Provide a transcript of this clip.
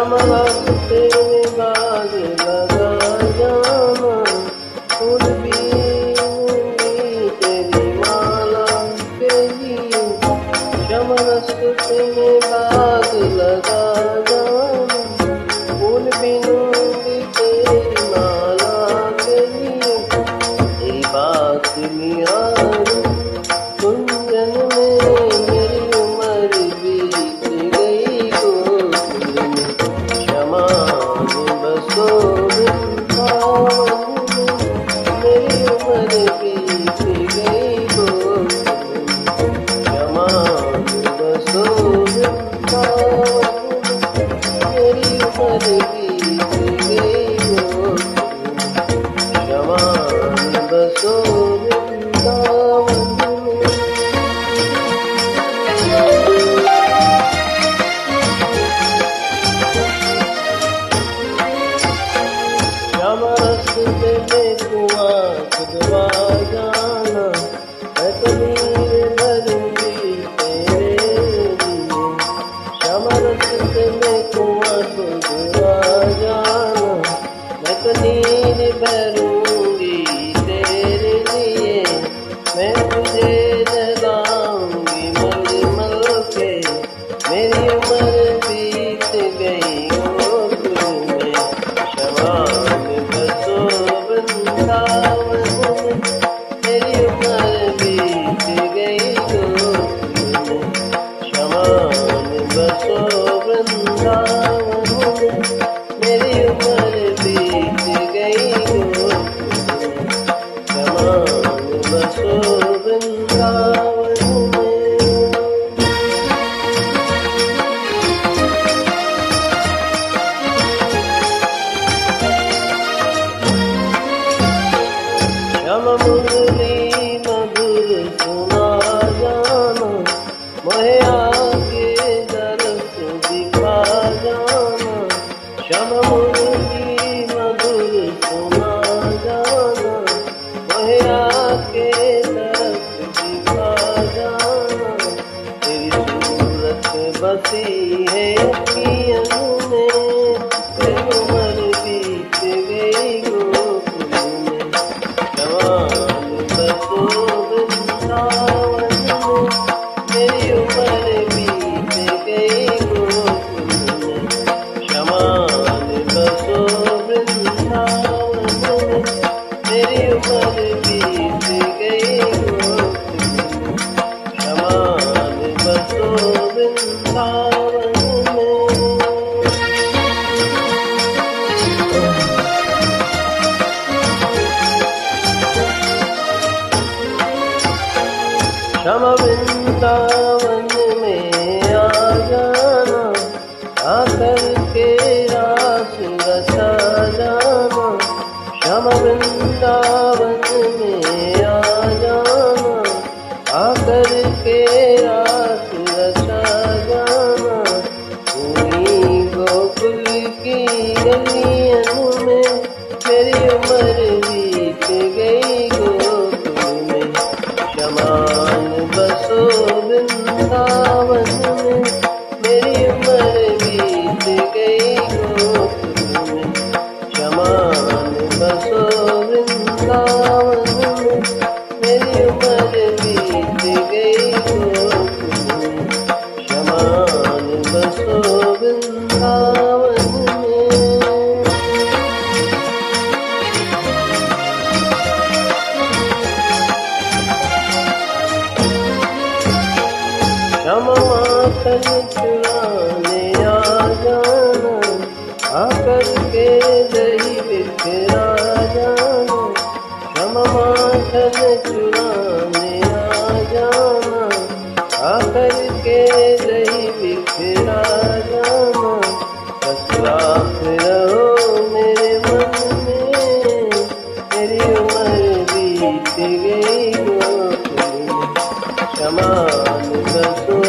रास्ते में बाग लगा जाना, फूल बीनूंगी तेरी माला के लिए। श्याम रास्ते में बाग लगा जाना, फूल बीनूंगी तेरी माला के लिए। तेरी बात निहारूं कुंजन में, मेरी उम्र बीत गई गोकुल में। क्षमा में बसो वृंदावन में, मेरी उम्र बीत गई गोकुल में। क्षमा में बसो वृंदावन में, मेरी उम्र बीत गई गोकुल में। क्षमा में बसो वृंदावन में। श्याम रास्ते में कुआं खुदवा जाना, मैं कनीर भरूंगी तेरे लिए। श्याम रास्ते में कुआं खुदवा जाना, मैं कनीर भरूंगी तेरे लिए। मैं तुझे जगाऊंगी मलमल के, मेरी उम्र बीत गई गोकुल में। क्षमा में बसो वृंदावन में, मेरी उम्र बीत गई गोकुल में। क्षमा में बसो वृंदावन में, मेरी उम्र बीत गई गोकुल में। क्षमा में बसो वृंदावन में। श्याम मुरली मधुर सुना जाना, मोहे आके दरस दिखा जाना। श्याम मुरली मधुर सुना जाना, मोहे आके दरस दिखा जाना। तेरी सूरत बसी है अखियन में, तेरी उम्र बीत गई गोकुल में। क्षमा में बसो वृंदावन में, मेरी उम्र बीत गई गोकुल में। क्षमा में बसो वृंदावन में, मेरी उम्र बीत गई गोकुल में। क्षमा में बसो वृंदावन में। श्याम वृंदावन में आ जाना, आकर के रास रचा जाना। श्याम वृंदावन में आ जाना, आकर के रास रचा जाना। पूरी गोकुल की गलियन में, मेरी उम्र बीत गई गोकुल में। क्षमा में बसो वृंदावन में, मेरी उम्र बीत गई गोकुल में। क्षमा में बसो वृंदावन में, मेरी उम्र बीत गई गोकुल में। क्षमा में बसो वृंदावन में। श्याम माखन चुराने आ जाना, आकर के दही बिखरा जाना। श्याम माखन चुराने आ जाना, आकर के दही बिखरा जाना। बस रात रहो मेरे मन में, मेरी उम्र बीत गई गोकुल में। क्षमा में बसो